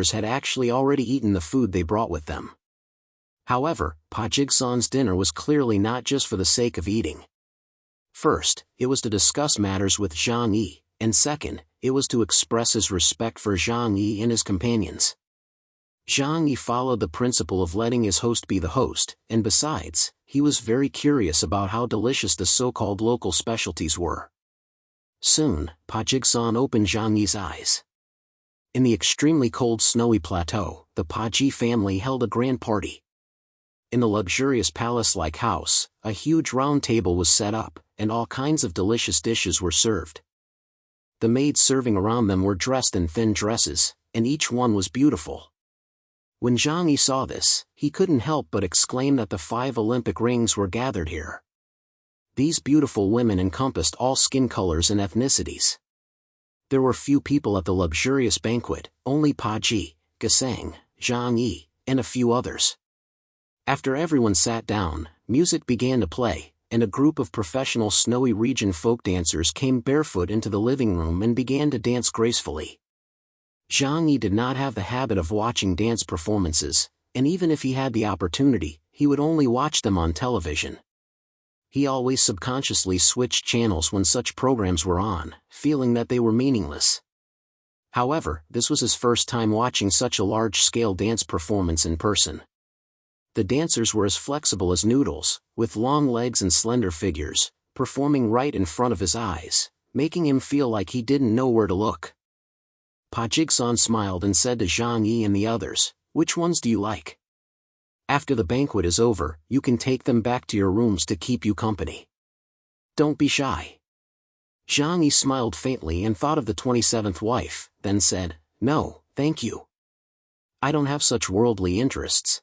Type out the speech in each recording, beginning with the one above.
dancers had actually already eaten the food they brought with them. However, Pa Jigsawn's dinner was clearly not just for the sake of eating. First, it was to discuss matters with Zhang Yi, and second, it was to express his respect for Zhang Yi and his companions. Zhang Yi followed the principle of letting his host be the host, and besides, he was very curious about how delicious the so-called local specialties were. Soon, Pa Jigsawn opened Zhang Yi's eyes. In the extremely cold snowy plateau, the Pa Ji family held a grand party. In the luxurious palace-like house, a huge round table was set up, and all kinds of delicious dishes were served. The maids serving around them were dressed in thin dresses, and each one was beautiful. When Zhang Yi saw this, he couldn't help but exclaim that the 5 Olympic rings were gathered here. These beautiful women encompassed all skin colors and ethnicities. There were few people at the luxurious banquet, only Pa Ji, Gesang, Zhang Yi, and a few others. After everyone sat down, music began to play, and a group of professional snowy region folk dancers came barefoot into the living room and began to dance gracefully. Zhang Yi did not have the habit of watching dance performances, and even if he had the opportunity, he would only watch them on television. He always subconsciously switched channels when such programs were on, feeling that they were meaningless. However, this was his first time watching such a large-scale dance performance in person. The dancers were as flexible as noodles, with long legs and slender figures, performing right in front of his eyes, making him feel like he didn't know where to look. Pa Jigsawn smiled and said to Zhang Yi and the others, "Which ones do you like? After the banquet is over, you can take them back to your rooms to keep you company. Don't be shy." Zhang Yi smiled faintly and thought of the 27th wife, then said, "No, thank you. I don't have such worldly interests."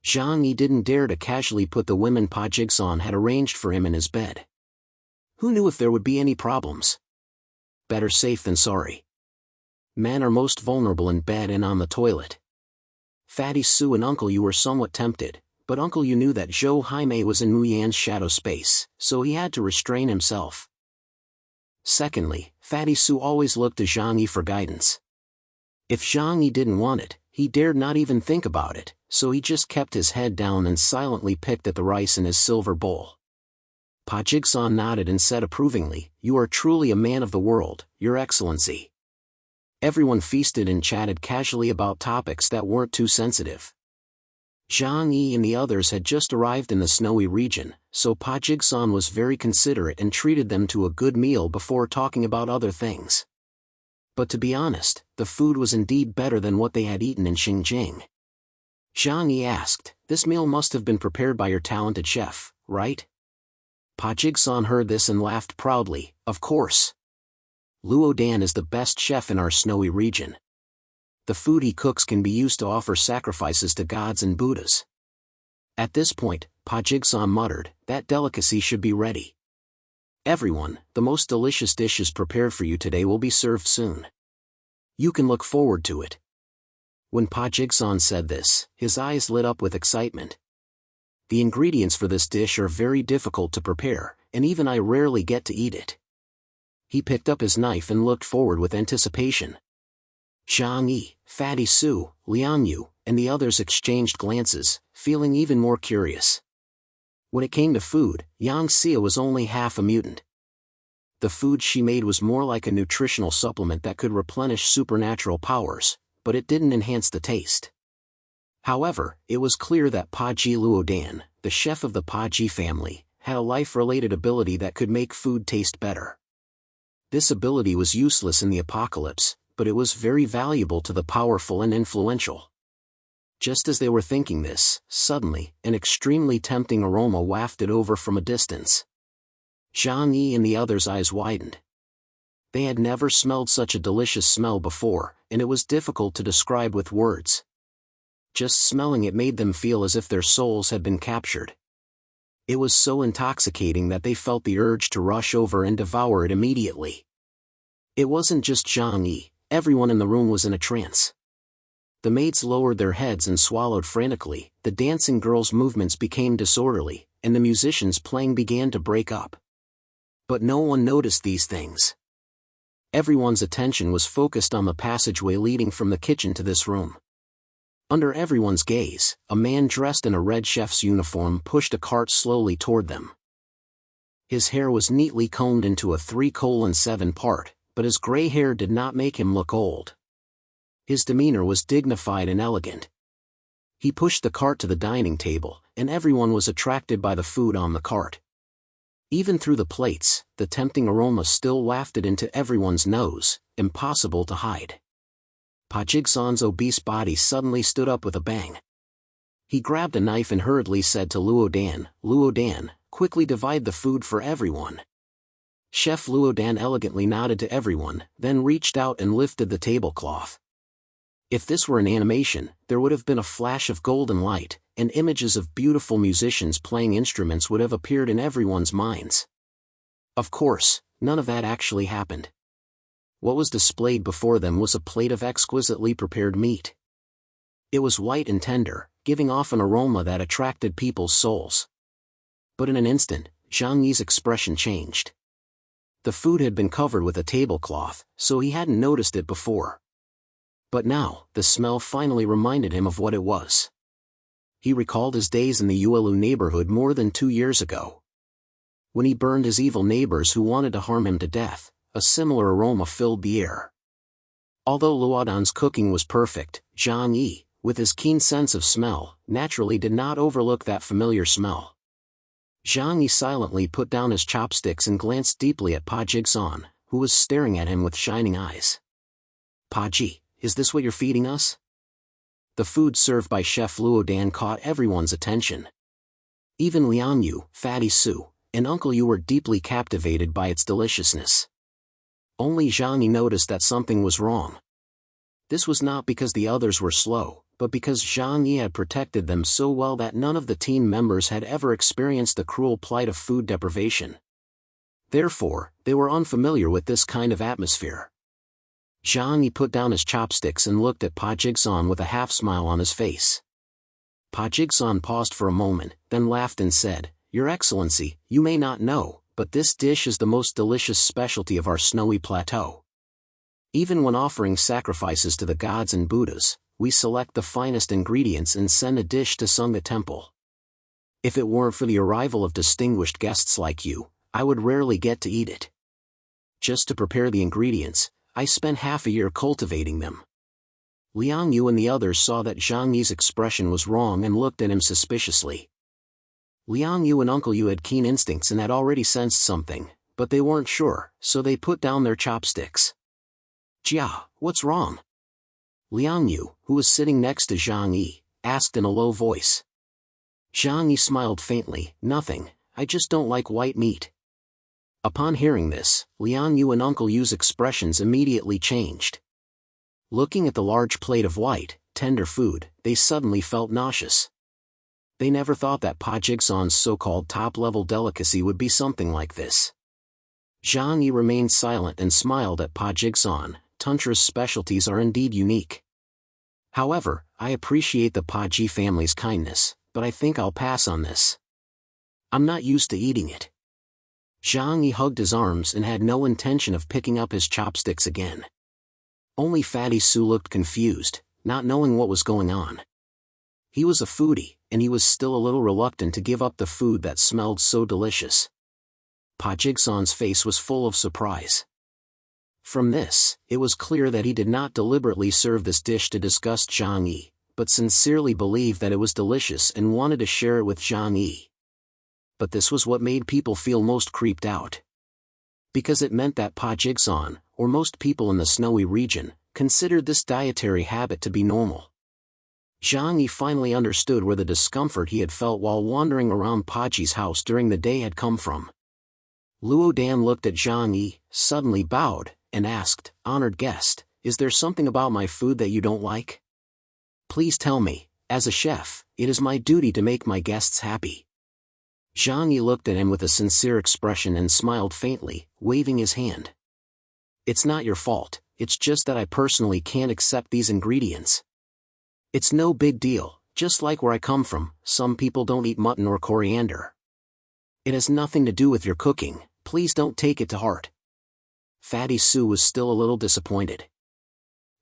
Zhang Yi didn't dare to casually put the women Pa Jigsawn had arranged for him in his bed. Who knew if there would be any problems? Better safe than sorry. Men are most vulnerable in bed and on the toilet. Fatty Sue and Uncle Yu were somewhat tempted, but Uncle Yu knew that Zhou Haimei was in Mu Yan's shadow space, so he had to restrain himself. Secondly, Fatty Sue always looked to Zhang Yi for guidance. If Zhang Yi didn't want it, he dared not even think about it, so he just kept his head down and silently picked at the rice in his silver bowl. Pa Jigsawn nodded and said approvingly, "You are truly a man of the world, Your Excellency." Everyone feasted and chatted casually about topics that weren't too sensitive. Zhang Yi and the others had just arrived in the snowy region, so Pa Jigsawn was very considerate and treated them to a good meal before talking about other things. But to be honest, the food was indeed better than what they had eaten in Xinjiang. Zhang Yi asked, "This meal must have been prepared by your talented chef, right?" Pa Jigsawn heard this and laughed proudly, "Of course. Luo Dan is the best chef in our snowy region. The food he cooks can be used to offer sacrifices to gods and Buddhas." At this point, Pa Jigsawn muttered, "That delicacy should be ready. Everyone, the most delicious dishes prepared for you today will be served soon. You can look forward to it." When Pa Jigsawn said this, his eyes lit up with excitement. "The ingredients for this dish are very difficult to prepare, and even I rarely get to eat it." He picked up his knife and looked forward with anticipation. Zhang Yi, Fatty Sue, Liang Yu, and the others exchanged glances, feeling even more curious. When it came to food, Yang Xia was only half a mutant. The food she made was more like a nutritional supplement that could replenish supernatural powers, but it didn't enhance the taste. However, it was clear that Pa Ji Luo Dan, the chef of the Pa Ji family, had a life-related ability that could make food taste better. This ability was useless in the apocalypse, but it was very valuable to the powerful and influential. Just as they were thinking this, suddenly, an extremely tempting aroma wafted over from a distance. Zhang Yi and the others' eyes widened. They had never smelled such a delicious smell before, and it was difficult to describe with words. Just smelling it made them feel as if their souls had been captured. It was so intoxicating that they felt the urge to rush over and devour it immediately. It wasn't just Zhang Yi, everyone in the room was in a trance. The maids lowered their heads and swallowed frantically, the dancing girls' movements became disorderly, and the musicians playing began to break up. But no one noticed these things. Everyone's attention was focused on the passageway leading from the kitchen to this room. Under everyone's gaze, a man dressed in a red chef's uniform pushed a cart slowly toward them. His hair was neatly combed into a 3:7 part, but his gray hair did not make him look old. His demeanor was dignified and elegant. He pushed the cart to the dining table, and everyone was attracted by the food on the cart. Even through the plates, the tempting aroma still wafted into everyone's nose, impossible to hide. Pa Jigsawn's obese body suddenly stood up with a bang. He grabbed a knife and hurriedly said to Luodan, quickly divide the food for everyone. Chef Luodan elegantly nodded to everyone, then reached out and lifted the tablecloth. If this were an animation, there would have been a flash of golden light, and images of beautiful musicians playing instruments would have appeared in everyone's minds. Of course, none of that actually happened. What was displayed before them was a plate of exquisitely prepared meat. It was white and tender, giving off an aroma that attracted people's souls. But in an instant, Zhang Yi's expression changed. The food had been covered with a tablecloth, so he hadn't noticed it before. But now, the smell finally reminded him of what it was. He recalled his days in the Yuelu neighborhood more than 2 years ago. When he burned his evil neighbors who wanted to harm him to death, a similar aroma filled the air. Although Luodan's cooking was perfect, Zhang Yi, with his keen sense of smell, naturally did not overlook that familiar smell. Zhang Yi silently put down his chopsticks and glanced deeply at Pa Jigsawn, who was staring at him with shining eyes. Pa Ji, is this what you're feeding us? The food served by Chef Luodan caught everyone's attention. Even Liang Yu, Fatty Su, and Uncle Yu were deeply captivated by its deliciousness. Only Zhang Yi noticed that something was wrong. This was not because the others were slow, but because Zhang Yi had protected them so well that none of the team members had ever experienced the cruel plight of food deprivation. Therefore, they were unfamiliar with this kind of atmosphere. Zhang Yi put down his chopsticks and looked at Pa Jigsawn with a half-smile on his face. Pa Jigsawn paused for a moment, then laughed and said, "Your Excellency, you may not know, but this dish is the most delicious specialty of our snowy plateau. Even when offering sacrifices to the gods and Buddhas, we select the finest ingredients and send a dish to Sangha Temple. If it weren't for the arrival of distinguished guests like you, I would rarely get to eat it. Just to prepare the ingredients, I spent half a year cultivating them." Liang Yu and the others saw that Zhang Yi's expression was wrong and looked at him suspiciously. Liang Yu and Uncle Yu had keen instincts and had already sensed something, but they weren't sure, so they put down their chopsticks. "Jia, what's wrong?" Liang Yu, who was sitting next to Zhang Yi, asked in a low voice. Zhang Yi smiled faintly, "Nothing, I just don't like white meat." Upon hearing this, Liang Yu and Uncle Yu's expressions immediately changed. Looking at the large plate of white, tender food, they suddenly felt nauseous. They never thought that Pa Jigsawn's so-called top-level delicacy would be something like this. Zhang Yi remained silent and smiled at Pa Jigsawn. Tantra's specialties are indeed unique. However, I appreciate the Pa Ji family's kindness, but I think I'll pass on this. I'm not used to eating it. Zhang Yi hugged his arms and had no intention of picking up his chopsticks again. Only Fatty Su looked confused, not knowing what was going on. He was a foodie, and he was still a little reluctant to give up the food that smelled so delicious. Pa Jigsawn's face was full of surprise. From this, it was clear that he did not deliberately serve this dish to disgust Zhang Yi, but sincerely believed that it was delicious and wanted to share it with Zhang Yi. But this was what made people feel most creeped out. Because it meant that Pa Jigsawn, or most people in the snowy region, considered this dietary habit to be normal. Zhang Yi finally understood where the discomfort he had felt while wandering around Pa Ji's house during the day had come from. Luodan looked at Zhang Yi, suddenly bowed, and asked, "Honored guest, is there something about my food that you don't like? Please tell me, as a chef, it is my duty to make my guests happy." Zhang Yi looked at him with a sincere expression and smiled faintly, waving his hand. "It's not your fault, it's just that I personally can't accept these ingredients. It's no big deal, just like where I come from, some people don't eat mutton or coriander. It has nothing to do with your cooking, please don't take it to heart." Fatty Sue was still a little disappointed.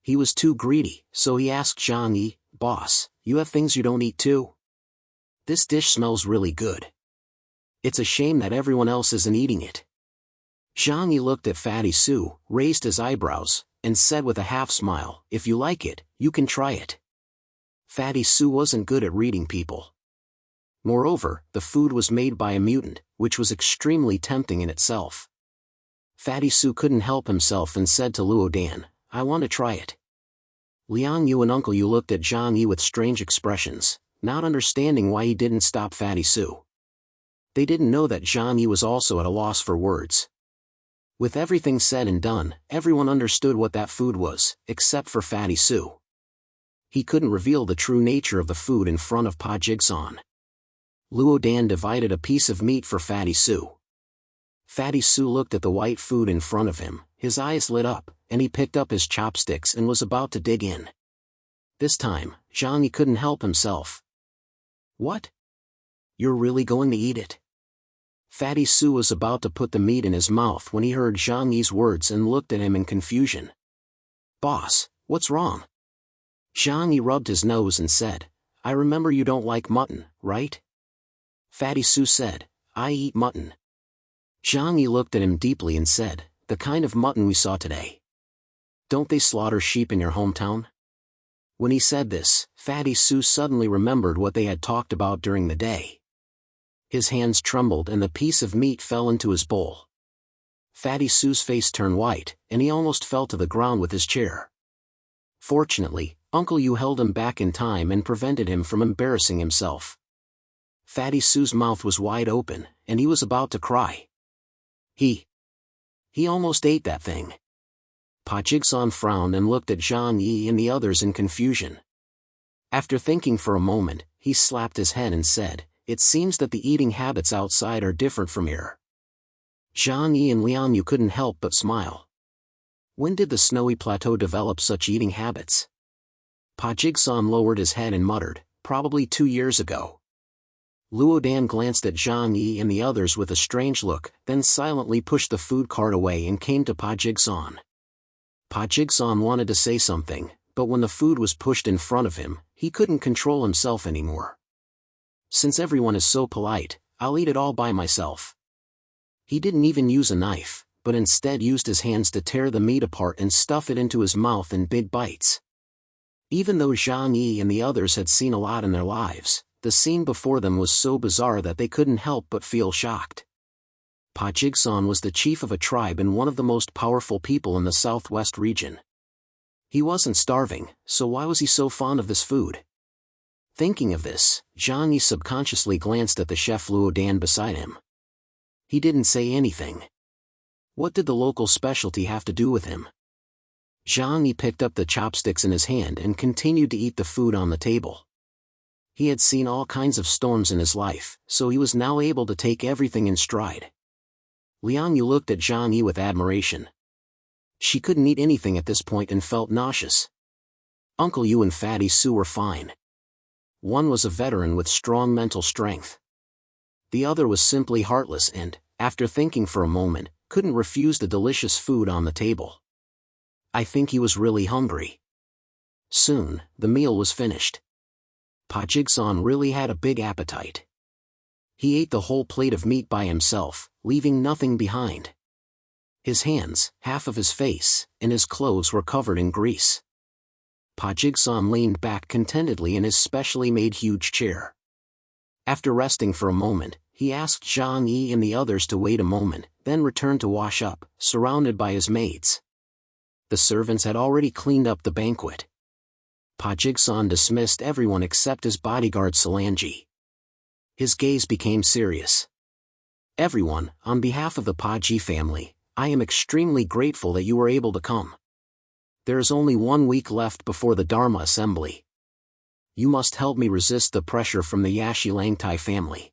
He was too greedy, so he asked Zhang Yi, "Boss, you have things you don't eat too? This dish smells really good. It's a shame that everyone else isn't eating it." Zhang Yi looked at Fatty Sue, raised his eyebrows, and said with a half-smile, "If you like it, you can try it." Fatty Sue wasn't good at reading people. Moreover, the food was made by a mutant, which was extremely tempting in itself. Fatty Sue couldn't help himself and said to Luo Dan, "I want to try it." Liang Yu and Uncle Yu looked at Zhang Yi with strange expressions, not understanding why he didn't stop Fatty Sue. They didn't know that Zhang Yi was also at a loss for words. With everything said and done, everyone understood what that food was, except for Fatty Sue. He couldn't reveal the true nature of the food in front of Pa Jigsaw. Luo Dan divided a piece of meat for Fatty Sue. Fatty Sue looked at the white food in front of him, his eyes lit up, and he picked up his chopsticks and was about to dig in. This time, Zhang Yi couldn't help himself. "What? You're really going to eat it?" Fatty Sue was about to put the meat in his mouth when he heard Zhang Yi's words and looked at him in confusion. "Boss, what's wrong?" Zhang Yi rubbed his nose and said, "I remember you don't like mutton, right?" Fatty Sue said, "I eat mutton." Zhang Yi looked at him deeply and said, "The kind of mutton we saw today. Don't they slaughter sheep in your hometown?" When he said this, Fatty Sue suddenly remembered what they had talked about during the day. His hands trembled and the piece of meat fell into his bowl. Fatty Sue's face turned white, and he almost fell to the ground with his chair. Fortunately, Uncle Yu held him back in time and prevented him from embarrassing himself. Fatty Sue's mouth was wide open, and he was about to cry. He almost ate that thing. Pa Jigsaw frowned and looked at Zhang Yi and the others in confusion. After thinking for a moment, he slapped his head and said, "It seems that the eating habits outside are different from here." Zhang Yi and Liang Yu couldn't help but smile. When did the snowy plateau develop such eating habits? Pa Jigsaw lowered his head and muttered, "Probably 2 years ago." Luo Dan glanced at Zhang Yi and the others with a strange look, then silently pushed the food cart away and came to Pa Jigsaw. Pa Jigsaw wanted to say something, but when the food was pushed in front of him, he couldn't control himself anymore. "Since everyone is so polite, I'll eat it all by myself." He didn't even use a knife, but instead used his hands to tear the meat apart and stuff it into his mouth in big bites. Even though Zhang Yi and the others had seen a lot in their lives, the scene before them was so bizarre that they couldn't help but feel shocked. Pa Jigsaw was the chief of a tribe and one of the most powerful people in the southwest region. He wasn't starving, so why was he so fond of this food? Thinking of this, Zhang Yi subconsciously glanced at the chef Luo Dan beside him. He didn't say anything. What did the local specialty have to do with him? Zhang Yi picked up the chopsticks in his hand and continued to eat the food on the table. He had seen all kinds of storms in his life, so he was now able to take everything in stride. Liang Yu looked at Zhang Yi with admiration. She couldn't eat anything at this point and felt nauseous. Uncle Yu and Fatty Sue were fine. One was a veteran with strong mental strength. The other was simply heartless and, after thinking for a moment, couldn't refuse the delicious food on the table. I think he was really hungry. Soon, the meal was finished. Pa Jigsaw really had a big appetite. He ate the whole plate of meat by himself, leaving nothing behind. His hands, half of his face, and his clothes were covered in grease. Pa Jigsaw leaned back contentedly in his specially made huge chair. After resting for a moment, he asked Zhang Yi and the others to wait a moment, then returned to wash up, surrounded by his maids. The servants had already cleaned up the banquet. Pa Jigsaw dismissed everyone except his bodyguard Solangi. His gaze became serious. "Everyone, on behalf of the Pa Ji family, I am extremely grateful that you were able to come. There is only 1 week left before the Dharma assembly. You must help me resist the pressure from the Yashi Langtai family.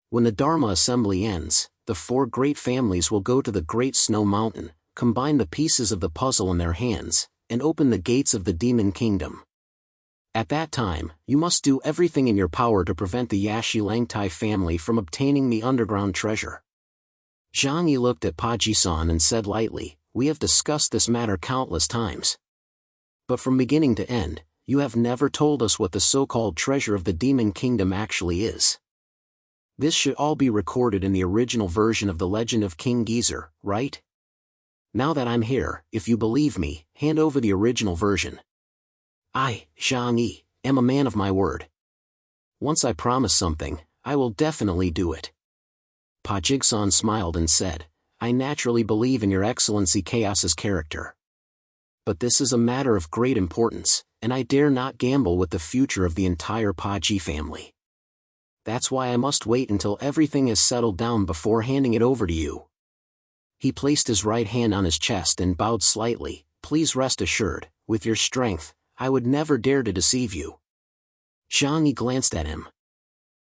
When the Dharma assembly ends, the 4 great families will go to the Great Snow Mountain, combine the pieces of the puzzle in their hands, and open the gates of the Demon Kingdom. At that time, you must do everything in your power to prevent the Yashi Langtai family from obtaining the underground treasure." Zhang Yi looked at Pa Ji-san and said lightly, "We have discussed this matter countless times. But from beginning to end, you have never told us what the so-called treasure of the Demon Kingdom actually is. This should all be recorded in the original version of the Legend of King Geezer, right? Now that I'm here, if you believe me, hand over the original version. I, Zhang Yi, am a man of my word. Once I promise something, I will definitely do it." Pa Jigsan smiled and said, "I naturally believe in your Excellency Chaos's character. But this is a matter of great importance, and I dare not gamble with the future of the entire Pa Ji family. That's why I must wait until everything is settled down before handing it over to you." He placed his right hand on his chest and bowed slightly. "Please rest assured, with your strength, I would never dare to deceive you." Zhang Yi glanced at him.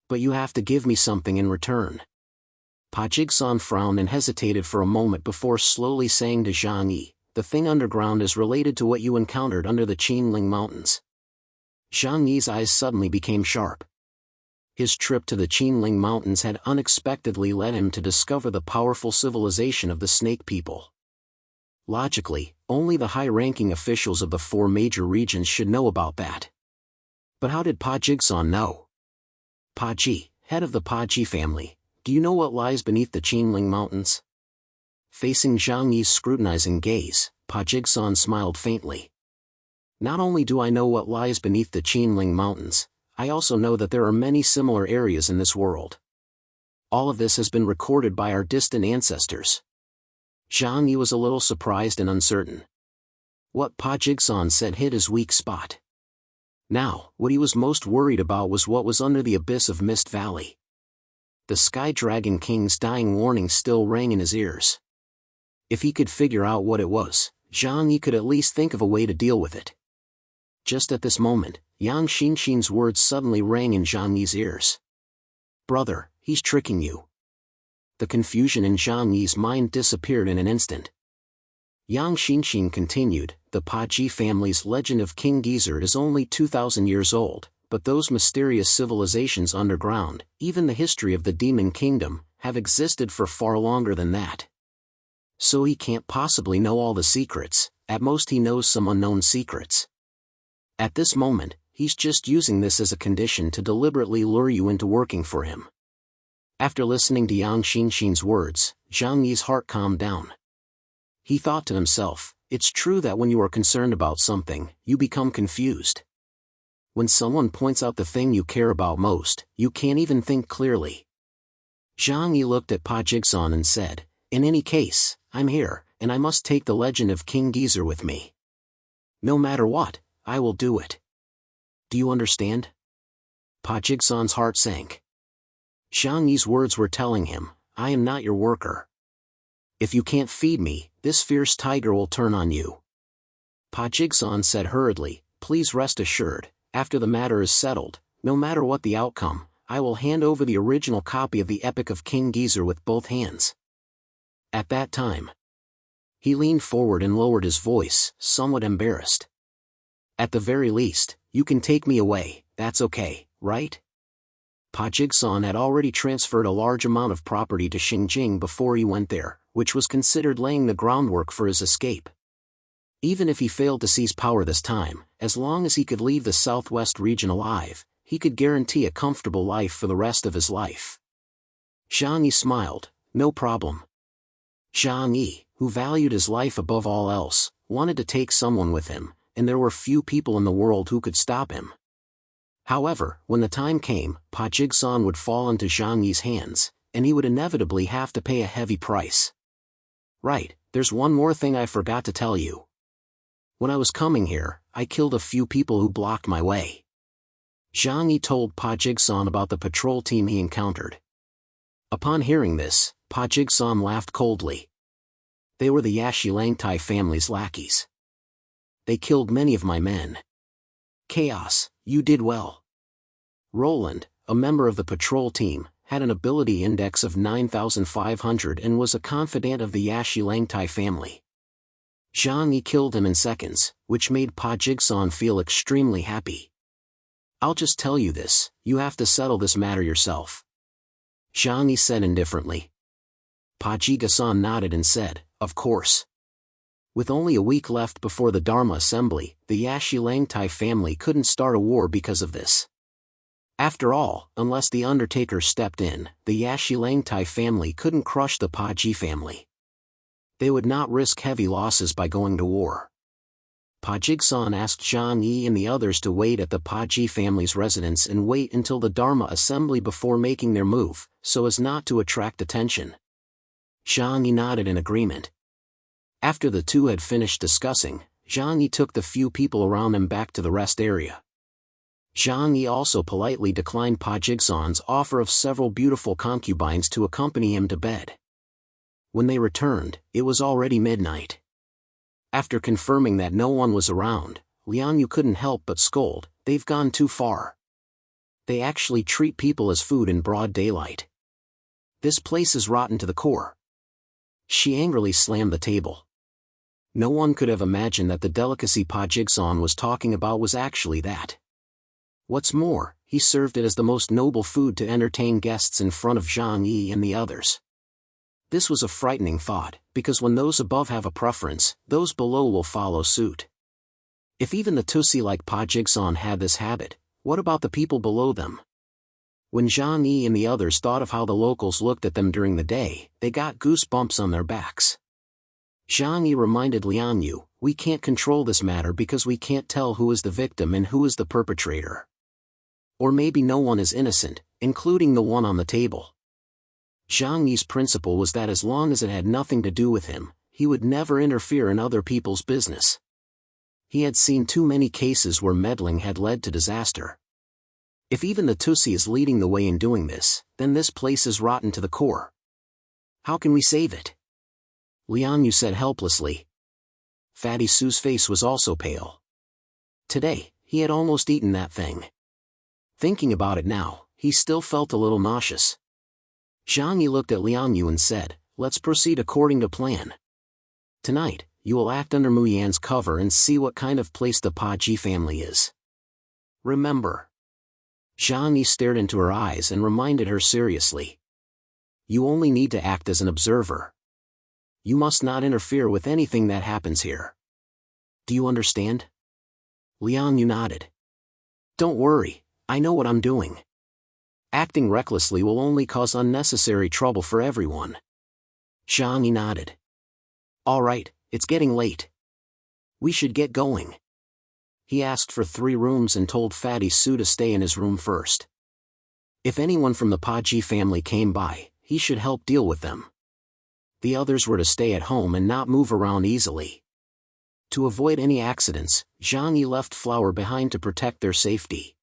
"But you have to give me something in return." Pa Jigsan frowned and hesitated for a moment before slowly saying to Zhang Yi, "The thing underground is related to what you encountered under the Qinling Mountains." Zhang Yi's eyes suddenly became sharp. His trip to the Qinling Mountains had unexpectedly led him to discover the powerful civilization of the Snake People. Logically, only the high-ranking officials of the 4 major regions should know about that. But how did Pa Jigsan know? "Pa Ji, head of the Pa Ji family, do you know what lies beneath the Qinling Mountains?" Facing Zhang Yi's scrutinizing gaze, Pa Jigsan smiled faintly. "Not only do I know what lies beneath the Qinling Mountains, I also know that there are many similar areas in this world. All of this has been recorded by our distant ancestors." Zhang Yi was a little surprised and uncertain. What Pa Jigsan said hit his weak spot. Now, what he was most worried about was what was under the abyss of Mist Valley. The Sky Dragon King's dying warning still rang in his ears. If he could figure out what it was, Zhang Yi could at least think of a way to deal with it. Just at this moment, Yang Xinxin's words suddenly rang in Zhang Yi's ears. "Brother, he's tricking you." The confusion in Zhang Yi's mind disappeared in an instant. Yang Xinxin continued, "The Pa Ji family's legend of King Geezer is only 2,000 years old, but those mysterious civilizations underground, even the history of the Demon Kingdom, have existed for far longer than that. So he can't possibly know all the secrets, at most he knows some unknown secrets. At this moment, he's just using this as a condition to deliberately lure you into working for him." After listening to Yang Xinxin's words, Zhang Yi's heart calmed down. He thought to himself, "It's true that when you are concerned about something, you become confused. When someone points out the thing you care about most, you can't even think clearly." Zhang Yi looked at Pa Jigsan and said, "In any case, I'm here, and I must take the legend of King Geezer with me. No matter what, I will do it. Do you understand?" Pa Jigsan's heart sank. Zhang Yi's words were telling him, "I am not your worker. If you can't feed me, this fierce tiger will turn on you." Pa Jigsan said hurriedly, "Please rest assured, after the matter is settled, no matter what the outcome, I will hand over the original copy of the Epic of King Geezer with both hands." At that time, he leaned forward and lowered his voice, somewhat embarrassed. "At the very least, you can take me away, that's okay, right?" Pa Jigsan had already transferred a large amount of property to Xinjing before he went there, which was considered laying the groundwork for his escape. Even if he failed to seize power this time, as long as he could leave the southwest region alive, he could guarantee a comfortable life for the rest of his life. Zhang Yi smiled, "No problem." Zhang Yi, who valued his life above all else, wanted to take someone with him, and there were few people in the world who could stop him. However, when the time came, Pa Jigsan would fall into Zhang Yi's hands, and he would inevitably have to pay a heavy price. "Right, there's one more thing I forgot to tell you. When I was coming here, I killed a few people who blocked my way." Zhang Yi told Pa Jigsan about the patrol team he encountered. Upon hearing this, Pa Jigsan laughed coldly. "They were the Yashi Langtai family's lackeys. They killed many of my men. Chaos, you did well." Roland, a member of the patrol team, had an ability index of 9,500 and was a confidant of the Yashi Langtai family. Zhang Yi killed him in seconds, which made Pa Jigsan feel extremely happy. "I'll just tell you this, you have to settle this matter yourself," Zhang Yi said indifferently. Pajiga-san nodded and said, "Of course." With only a week left before the Dharma assembly, the Yashilangtai family couldn't start a war because of this. After all, unless the Undertaker stepped in, the Yashilangtai family couldn't crush the Paji family. They would not risk heavy losses by going to war. Pajig-san asked Zhang Yi and the others to wait at the Paji family's residence and wait until the Dharma assembly before making their move, so as not to attract attention. Zhang Yi nodded in agreement. After the two had finished discussing, Zhang Yi took the few people around them back to the rest area. Zhang Yi also politely declined Pajig-san's offer of several beautiful concubines to accompany him to bed. When they returned, it was already midnight. After confirming that no one was around, Liang Yu couldn't help but scold, "They've gone too far. They actually treat people as food in broad daylight. This place is rotten to the core." She angrily slammed the table. No one could have imagined that the delicacy Pajig-san was talking about was actually that. What's more, he served it as the most noble food to entertain guests in front of Zhang Yi and the others. This was a frightening thought, because when those above have a preference, those below will follow suit. If even the Tussi like Pajig-san had this habit, what about the people below them? When Zhang Yi and the others thought of how the locals looked at them during the day, they got goosebumps on their backs. Zhang Yi reminded Liang Yu, "We can't control this matter because we can't tell who is the victim and who is the perpetrator. Or maybe no one is innocent, including the one on the table." Zhang Yi's principle was that as long as it had nothing to do with him, he would never interfere in other people's business. He had seen too many cases where meddling had led to disaster. If even the Tussi is leading the way in doing this, then this place is rotten to the core. How can we save it? Liang Yu said helplessly. Fatty Su's face was also pale. Today, he had almost eaten that thing. Thinking about it now, he still felt a little nauseous. Zhang Yi looked at Liang Yu and said, "Let's proceed according to plan. Tonight, you will act under Mu Yan's cover and see what kind of place the Paji family is. Remember." Zhang Yi stared into her eyes and reminded her seriously. "You only need to act as an observer. You must not interfere with anything that happens here. Do you understand?" Liang Yu nodded. "Don't worry, I know what I'm doing. Acting recklessly will only cause unnecessary trouble for everyone." Zhang Yi nodded. "All right, it's getting late. We should get going." He asked for 3 rooms and told Fatty Su to stay in his room first. If anyone from the Paji family came by, he should help deal with them. The others were to stay at home and not move around easily. To avoid any accidents, Zhang Yi left Flower behind to protect their safety.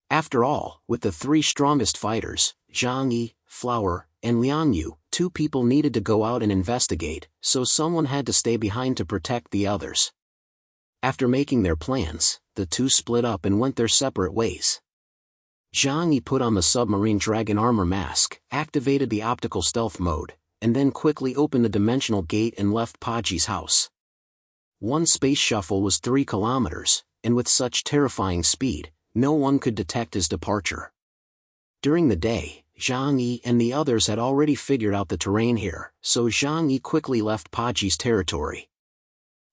After all, with the 3 strongest fighters, Zhang Yi, Flower, and Liang Yu, 2 people needed to go out and investigate, so someone had to stay behind to protect the others. After making their plans, the 2 split up and went their separate ways. Zhang Yi put on the submarine dragon armor mask, activated the optical stealth mode, and then quickly opened the dimensional gate and left Paji's house. One space shuffle was 3 kilometers, and with such terrifying speed, no one could detect his departure. During the day, Zhang Yi and the others had already figured out the terrain here, so Zhang Yi quickly left Paji's territory.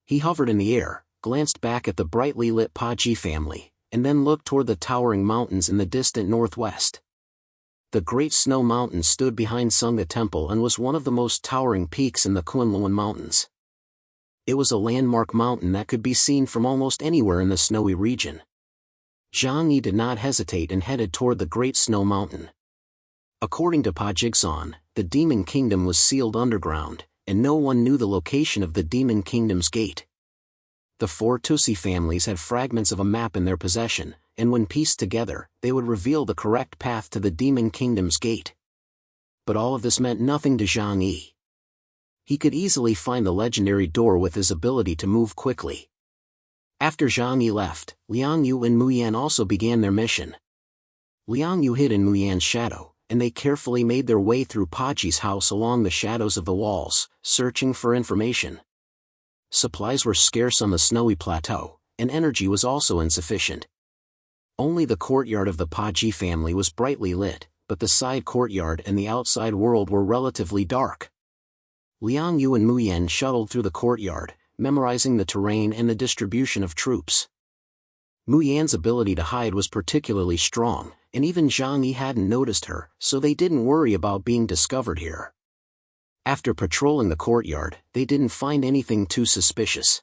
He hovered in the air, glanced back at the brightly lit Paji family, and then looked toward the towering mountains in the distant northwest. The Great Snow Mountain stood behind Sangha Temple and was one of the most towering peaks in the Qinling Mountains. It was a landmark mountain that could be seen from almost anywhere in the snowy region. Zhang Yi did not hesitate and headed toward the Great Snow Mountain. According to Pajig-san, the Demon Kingdom was sealed underground, and no one knew the location of the Demon Kingdom's gate. The 4 Tussi families had fragments of a map in their possession, and when pieced together, they would reveal the correct path to the Demon Kingdom's gate. But all of this meant nothing to Zhang Yi. He could easily find the legendary door with his ability to move quickly. After Zhang Yi left, Liang Yu and Mu Yan also began their mission. Liang Yu hid in Mu Yan's shadow, and they carefully made their way through Paji's house along the shadows of the walls, searching for information. Supplies were scarce on the snowy plateau, and energy was also insufficient. Only the courtyard of the Paji family was brightly lit, but the side courtyard and the outside world were relatively dark. Liang Yu and Mu Yan shuttled through the courtyard, memorizing the terrain and the distribution of troops. Mu Yan's ability to hide was particularly strong, and even Zhang Yi hadn't noticed her, so they didn't worry about being discovered here. After patrolling the courtyard, they didn't find anything too suspicious.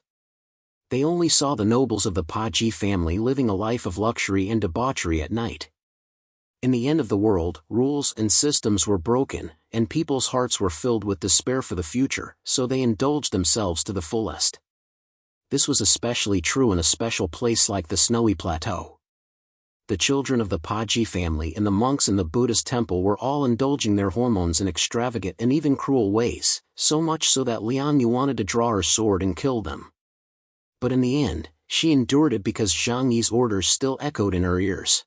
They only saw the nobles of the Paji family living a life of luxury and debauchery at night. In the end of the world, rules and systems were broken, and people's hearts were filled with despair for the future, so they indulged themselves to the fullest. This was especially true in a special place like the Snowy Plateau. The children of the Paji family and the monks in the Buddhist temple were all indulging their hormones in extravagant and even cruel ways, so much so that Liang Yu wanted to draw her sword and kill them. But in the end, she endured it because Zhang Yi's orders still echoed in her ears.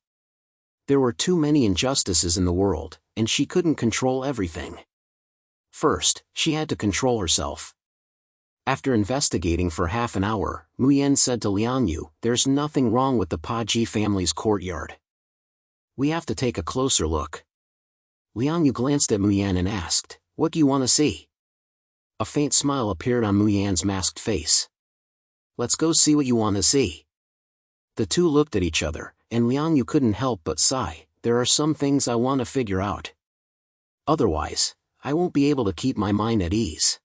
There were too many injustices in the world, and she couldn't control everything. First, she had to control herself. After investigating for half an hour, Mu Yan said to Liang Yu, "There's nothing wrong with the Paji family's courtyard. We have to take a closer look." Liang Yu glanced at Mu Yan and asked, "What do you want to see?" A faint smile appeared on Mu Yan's masked face. "Let's go see what you want to see." The two looked at each other, and Liang Yu couldn't help but sigh. "There are some things I want to figure out. Otherwise, I won't be able to keep my mind at ease."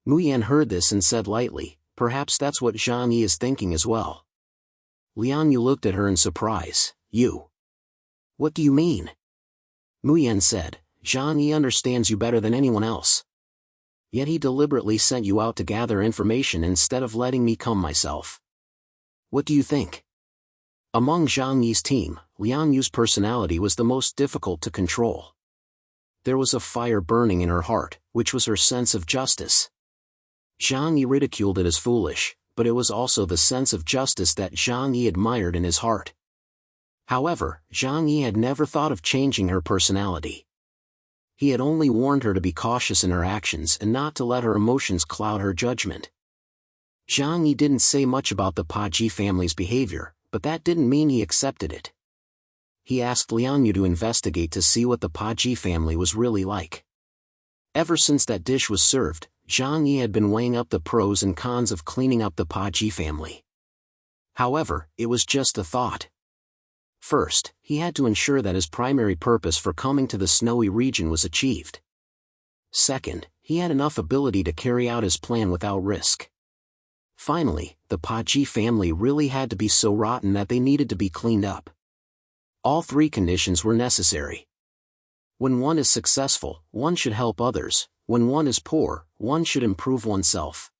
Mu Yan heard this and said lightly, "Perhaps that's what Zhang Yi is thinking as well." Liang Yu looked at her in surprise. "You? What do you mean?" Mu Yan said, "Zhang Yi understands you better than anyone else. Yet he deliberately sent you out to gather information instead of letting me come myself. What do you think?" Among Zhang Yi's team, Liang Yu's personality was the most difficult to control. There was a fire burning in her heart, which was her sense of justice. Zhang Yi ridiculed it as foolish, but it was also the sense of justice that Zhang Yi admired in his heart. However, Zhang Yi had never thought of changing her personality. He had only warned her to be cautious in her actions and not to let her emotions cloud her judgment. Zhang Yi didn't say much about the Paji family's behavior, but that didn't mean he accepted it. He asked Liang Yu to investigate to see what the Paji family was really like. Ever since that dish was served, Zhang Yi had been weighing up the pros and cons of cleaning up the Paji family. However, it was just a thought. First, he had to ensure that his primary purpose for coming to the snowy region was achieved. Second, he had enough ability to carry out his plan without risk. Finally, the Paji family really had to be so rotten that they needed to be cleaned up. All three conditions were necessary. When one is successful, one should help others. When one is poor, one should improve oneself.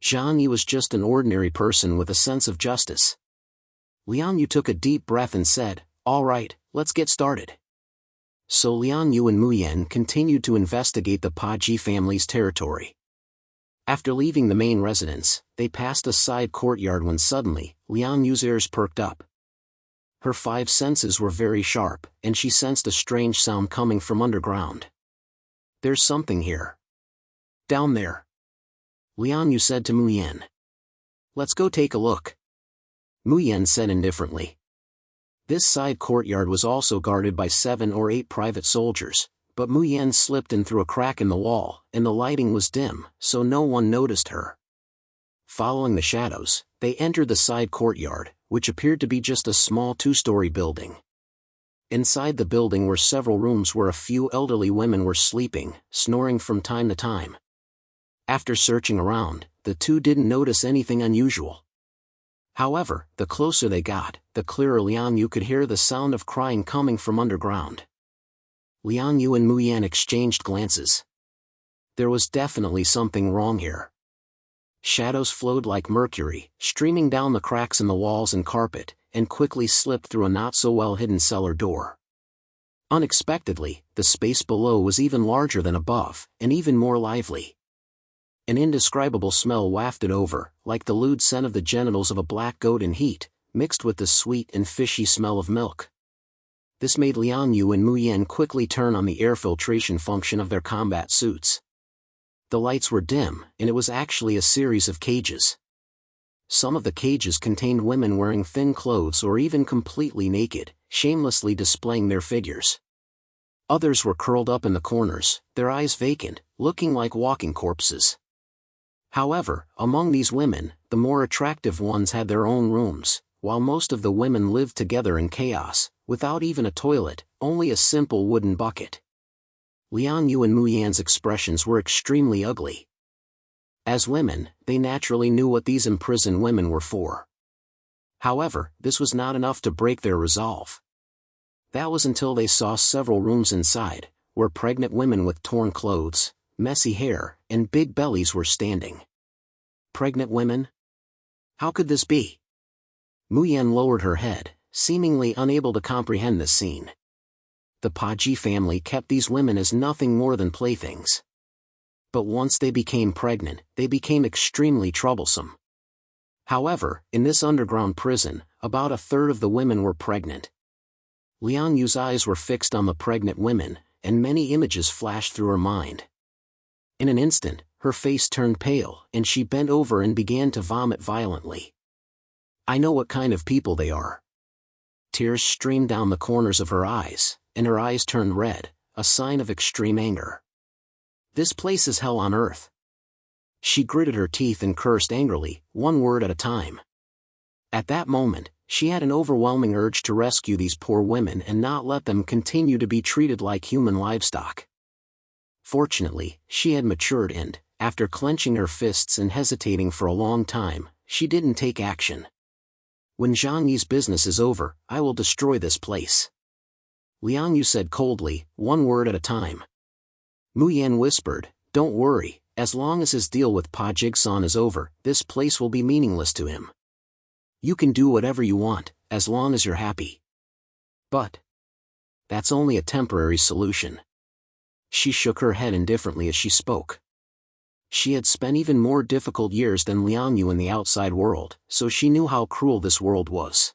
Zhang Yi was just an ordinary person with a sense of justice. Liang Yu took a deep breath and said, "All right, let's get started." So Liang Yu and Mu Yan continued to investigate the Paji family's territory. After leaving the main residence, they passed a side courtyard when suddenly, Liang Yu's ears perked up. Her five senses were very sharp, and she sensed a strange sound coming from underground. "There's something here. Down there," Liang Yu said to Mu Yan. "Let's go take a look," Mu Yan said indifferently. This side courtyard was also guarded by 7 or 8 private soldiers, but Mu Yan slipped in through a crack in the wall, and the lighting was dim, so no one noticed her. Following the shadows, they entered the side courtyard, which appeared to be just a small 2-story building. Inside the building were several rooms where a few elderly women were sleeping, snoring from time to time. After searching around, the two didn't notice anything unusual. However, the closer they got, the clearer Liang Yu could hear the sound of crying coming from underground. Liang Yu and Mu Yan exchanged glances. There was definitely something wrong here. Shadows flowed like mercury, streaming down the cracks in the walls and carpet, and quickly slipped through a not-so-well-hidden cellar door. Unexpectedly, the space below was even larger than above, and even more lively. An indescribable smell wafted over, like the lewd scent of the genitals of a black goat in heat, mixed with the sweet and fishy smell of milk. This made Liang Yu and Mu Yan quickly turn on the air filtration function of their combat suits. The lights were dim, and it was actually a series of cages. Some of the cages contained women wearing thin clothes or even completely naked, shamelessly displaying their figures. Others were curled up in the corners, their eyes vacant, looking like walking corpses. However, among these women, the more attractive ones had their own rooms, while most of the women lived together in chaos, without even a toilet, only a simple wooden bucket. Liang Yu and Mu Yan's expressions were extremely ugly. As women, they naturally knew what these imprisoned women were for. However, this was not enough to break their resolve. That was until they saw several rooms inside, where pregnant women with torn clothes, messy hair, and big bellies were standing. Pregnant women? How could this be? Mu Yan lowered her head, seemingly unable to comprehend this scene. The Paji family kept these women as nothing more than playthings. But once they became pregnant, they became extremely troublesome. However, in this underground prison, about a third of the women were pregnant. Liang Yu's eyes were fixed on the pregnant women, and many images flashed through her mind. In an instant, her face turned pale, and she bent over and began to vomit violently. I know what kind of people they are. Tears streamed down the corners of her eyes, and her eyes turned red, a sign of extreme anger. This place is hell on earth. She gritted her teeth and cursed angrily, one word at a time. At that moment, she had an overwhelming urge to rescue these poor women and not let them continue to be treated like human livestock. Fortunately, she had matured and, after clenching her fists and hesitating for a long time, she didn't take action. When Zhang Yi's business is over, I will destroy this place. Liang Yu said coldly, one word at a time. Mu Yan whispered, don't worry, as long as his deal with Pa Jigsaw is over, this place will be meaningless to him. You can do whatever you want, as long as you're happy. But that's only a temporary solution. She shook her head indifferently as she spoke. She had spent even more difficult years than Liang Yu in the outside world, so she knew how cruel this world was.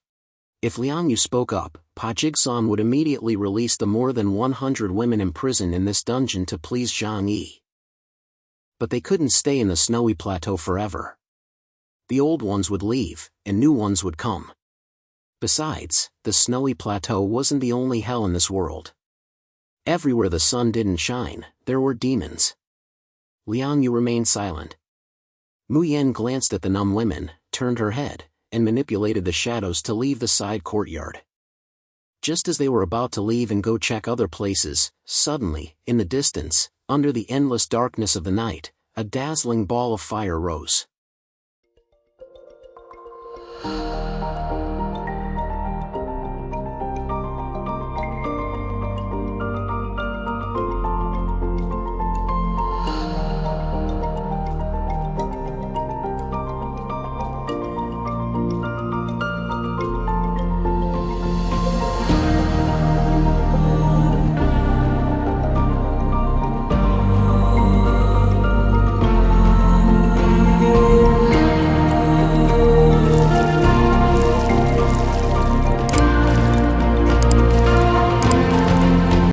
If Liang Yu spoke up, Pa Jigsaw would immediately release the more than 100 women imprisoned in this dungeon to please Zhang Yi. But they couldn't stay in the snowy plateau forever. The old ones would leave, and new ones would come. Besides, the snowy plateau wasn't the only hell in this world. Everywhere the sun didn't shine, there were demons. Liang Yu remained silent. Mu Yan glanced at the numb women, turned her head, and manipulated the shadows to leave the side courtyard. Just as they were about to leave and go check other places, suddenly, in the distance, under the endless darkness of the night, a dazzling ball of fire rose.